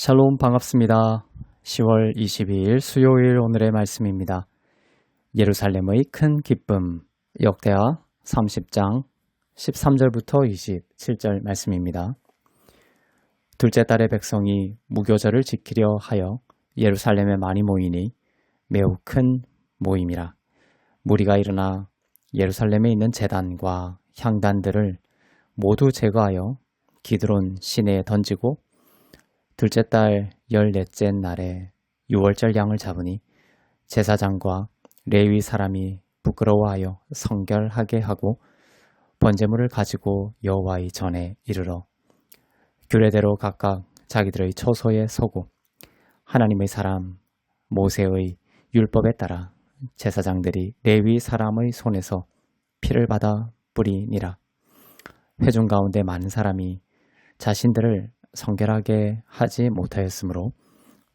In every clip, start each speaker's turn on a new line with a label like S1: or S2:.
S1: 샬롬 반갑습니다. 10월 22일 수요일 오늘의 말씀입니다. 예루살렘의 큰 기쁨 역대하 30장 13절부터 27절 말씀입니다. 둘째 달의 백성이 무교절을 지키려 하여 예루살렘에 많이 모이니 매우 큰 모임이라. 무리가 일어나 예루살렘에 있는 제단과 향단들을 모두 제거하여 기드론 시내에 던지고 둘째 달 14째 날에 유월절 양을 잡으니 제사장과 레위 사람이 부끄러워하여 성결하게 하고 번제물을 가지고 여호와의 전에 이르러 규례대로 각각 자기들의 처소에 서고 하나님의 사람 모세의 율법에 따라 제사장들이 레위 사람의 손에서 피를 받아 뿌리니라. 회중 가운데 많은 사람이 자신들을 성결하게 하지 못하였으므로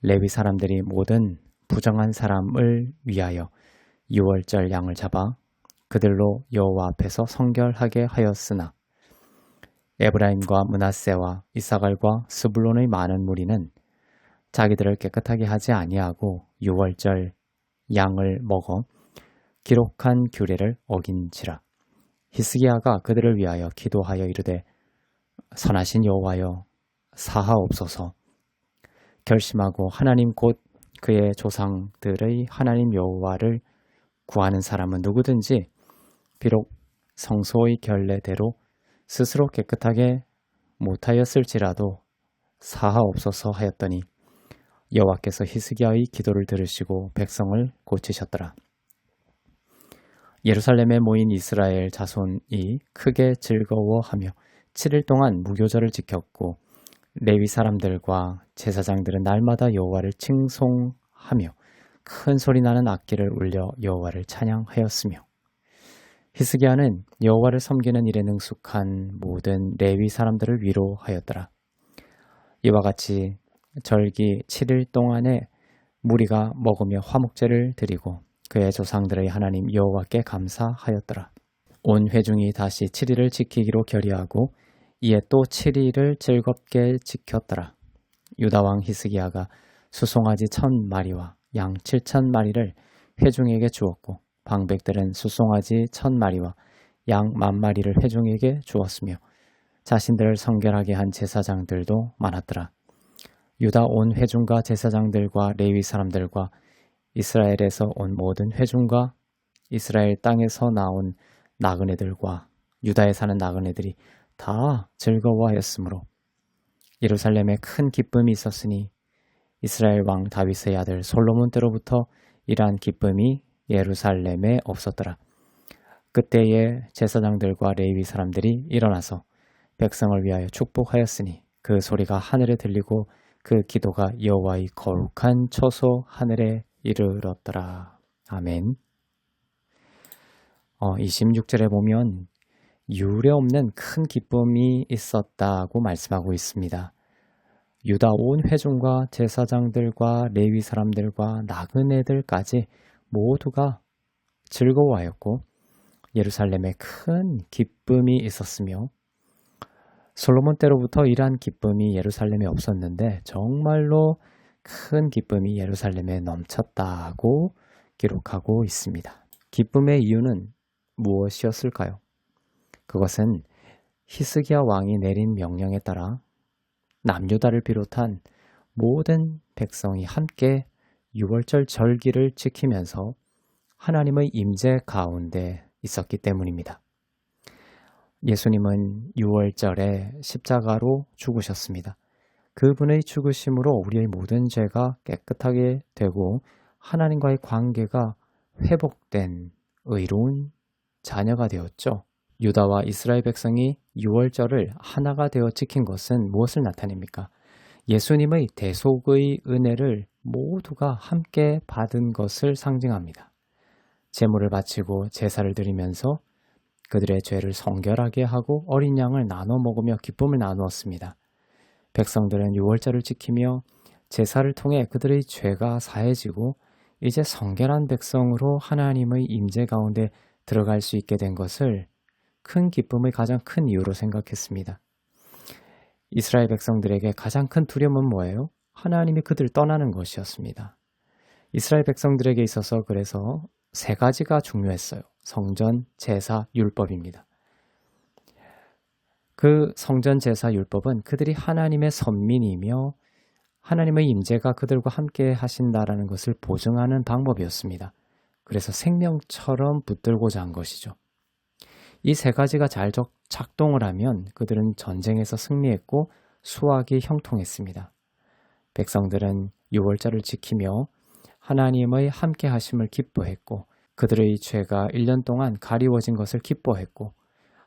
S1: 레위 사람들이 모든 부정한 사람을 위하여 유월절 양을 잡아 그들로 여호와 앞에서 성결하게 하였으나 에브라임과 므낫세와 이사갈과 스불론의 많은 무리는 자기들을 깨끗하게 하지 아니하고 유월절 양을 먹어 기록한 규례를 어긴지라. 히스기야가 그들을 위하여 기도하여 이르되 선하신 여호와여 사하옵소서. 결심하고 하나님 곧 그의 조상들의 하나님 여호와를 구하는 사람은 누구든지 비록 성소의 결례대로 스스로 깨끗하게 못하였을지라도 사하옵소서 하였더니 여호와께서 히스기야의 기도를 들으시고 백성을 고치셨더라. 예루살렘에 모인 이스라엘 자손이 크게 즐거워하며 7일 동안 무교절을 지켰고 레위 사람들과 제사장들은 날마다 여호와를 칭송하며 큰 소리 나는 악기를 울려 여호와를 찬양하였으며 히스기야는 여호와를 섬기는 일에 능숙한 모든 레위 사람들을 위로하였더라. 이와 같이 절기 7일 동안에 무리가 먹으며 화목제를 드리고 그의 조상들의 하나님 여호와께 감사하였더라. 온 회중이 다시 7일을 지키기로 결의하고 이에 또 7일을 즐겁게 지켰더라. 유다왕 히스기야가 수송아지 1000마리와 양 7000마리를 회중에게 주었고 방백들은 수송아지 1000마리와 양 10,000마리를 회중에게 주었으며 자신들을 성결하게 한 제사장들도 많았더라. 유다 온 회중과 제사장들과 레위 사람들과 이스라엘에서 온 모든 회중과 이스라엘 땅에서 나온 나그네들과 유다에 사는 나그네들이 다 즐거워하였으므로 예루살렘에 큰 기쁨이 있었으니 이스라엘 왕 다윗의 아들 솔로몬 때로부터 이러한 기쁨이 예루살렘에 없었더라. 그때에 제사장들과 레위 사람들이 일어나서 백성을 위하여 축복하였으니 그 소리가 하늘에 들리고 그 기도가 여호와의 거룩한 처소 하늘에 이르렀더라. 아멘. 26절에 보면 유례없는 큰 기쁨이 있었다고 말씀하고 있습니다. 유다 온 회중과 제사장들과 레위 사람들과 나그네들까지 모두가 즐거워하였고 예루살렘에 큰 기쁨이 있었으며 솔로몬 때로부터 이러한 기쁨이 예루살렘에 없었는데 정말로 큰 기쁨이 예루살렘에 넘쳤다고 기록하고 있습니다. 기쁨의 이유는 무엇이었을까요? 그것은 히스기야 왕이 내린 명령에 따라 남유다를 비롯한 모든 백성이 함께 유월절 절기를 지키면서 하나님의 임재 가운데 있었기 때문입니다. 예수님은 유월절에 십자가로 죽으셨습니다. 그분의 죽으심으로 우리의 모든 죄가 깨끗하게 되고 하나님과의 관계가 회복된 의로운 자녀가 되었죠. 유다와 이스라엘 백성이 유월절을 하나가 되어 지킨 것은 무엇을 나타냅니까? 예수님의 대속의 은혜를 모두가 함께 받은 것을 상징합니다. 제물을 바치고 제사를 드리면서 그들의 죄를 성결하게 하고 어린 양을 나눠 먹으며 기쁨을 나누었습니다. 백성들은 유월절을 지키며 제사를 통해 그들의 죄가 사해지고 이제 성결한 백성으로 하나님의 임재 가운데 들어갈 수 있게 된 것을 큰 기쁨의 가장 큰 이유로 생각했습니다. 이스라엘 백성들에게 가장 큰 두려움은 뭐예요? 하나님이 그들을 떠나는 것이었습니다. 이스라엘 백성들에게 있어서 그래서 세 가지가 중요했어요. 성전, 제사, 율법입니다. 그 성전, 제사, 율법은 그들이 하나님의 선민이며 하나님의 임재가 그들과 함께 하신다라는 것을 보증하는 방법이었습니다. 그래서 생명처럼 붙들고자 한 것이죠. 이 세 가지가 잘 작동을 하면 그들은 전쟁에서 승리했고 수확이 형통했습니다. 백성들은 유월절을 지키며 하나님의 함께 하심을 기뻐했고 그들의 죄가 1년 동안 가리워진 것을 기뻐했고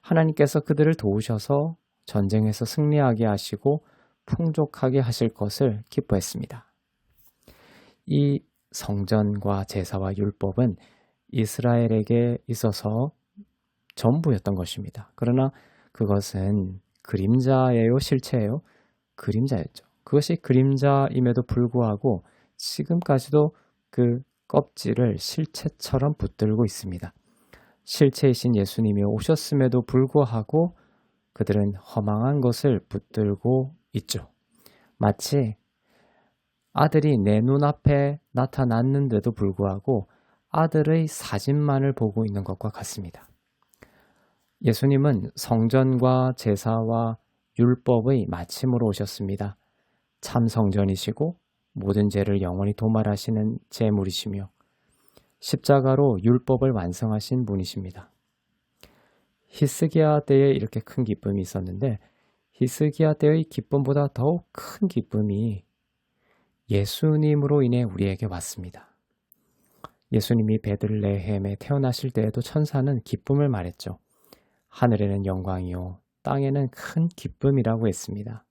S1: 하나님께서 그들을 도우셔서 전쟁에서 승리하게 하시고 풍족하게 하실 것을 기뻐했습니다. 이 성전과 제사와 율법은 이스라엘에게 있어서 전부였던 것입니다. 그러나 그것은 그림자예요, 실체예요? 그림자였죠. 그것이 그림자임에도 불구하고 지금까지도 그 껍질을 실체처럼 붙들고 있습니다. 실체이신 예수님이 오셨음에도 불구하고 그들은 허망한 것을 붙들고 있죠. 마치 아들이 내 눈앞에 나타났는데도 불구하고 아들의 사진만을 보고 있는 것과 같습니다. 예수님은 성전과 제사와 율법의 마침으로 오셨습니다. 참 성전이시고 모든 죄를 영원히 도말하시는 제물이시며 십자가로 율법을 완성하신 분이십니다. 히스기야 때에 이렇게 큰 기쁨이 있었는데 히스기야 때의 기쁨보다 더욱 큰 기쁨이 예수님으로 인해 우리에게 왔습니다. 예수님이 베들레헴에 태어나실 때에도 천사는 기쁨을 말했죠. 하늘에는 영광이요 땅에는 큰 기쁨이라고 했습니다.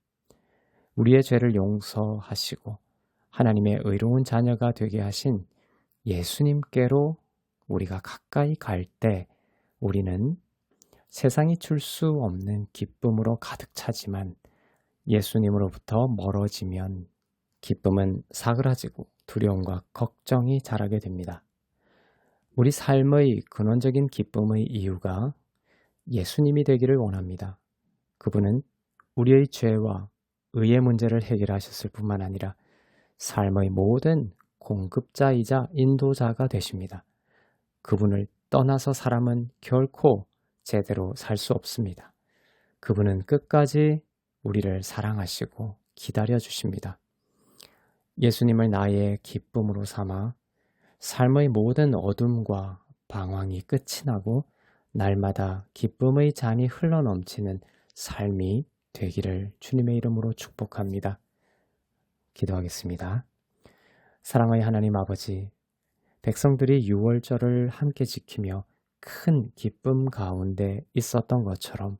S1: 우리의 죄를 용서하시고 하나님의 의로운 자녀가 되게 하신 예수님께로 우리가 가까이 갈 때 우리는 세상이 줄 수 없는 기쁨으로 가득 차지만 예수님으로부터 멀어지면 기쁨은 사그라지고 두려움과 걱정이 자라게 됩니다. 우리 삶의 근원적인 기쁨의 이유가 예수님이 되기를 원합니다. 그분은 우리의 죄와 의의 문제를 해결하셨을 뿐만 아니라 삶의 모든 공급자이자 인도자가 되십니다. 그분을 떠나서 사람은 결코 제대로 살 수 없습니다. 그분은 끝까지 우리를 사랑하시고 기다려 주십니다. 예수님을 나의 기쁨으로 삼아 삶의 모든 어둠과 방황이 끝이 나고 날마다 기쁨의 잔이 흘러넘치는 삶이 되기를 주님의 이름으로 축복합니다. 기도하겠습니다. 사랑의 하나님 아버지, 백성들이 유월절을 함께 지키며 큰 기쁨 가운데 있었던 것처럼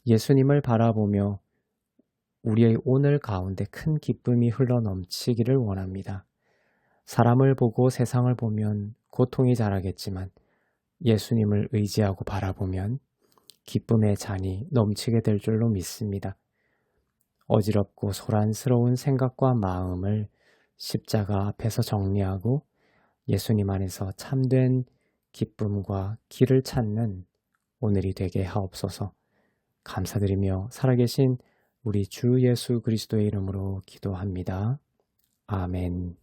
S1: 예수님을 바라보며 우리의 오늘 가운데 큰 기쁨이 흘러넘치기를 원합니다. 사람을 보고 세상을 보면 고통이 자라겠지만 예수님을 의지하고 바라보면 기쁨의 잔이 넘치게 될 줄로 믿습니다. 어지럽고 소란스러운 생각과 마음을 십자가 앞에서 정리하고 예수님 안에서 참된 기쁨과 길을 찾는 오늘이 되게 하옵소서. 감사드리며 살아계신 우리 주 예수 그리스도의 이름으로 기도합니다. 아멘.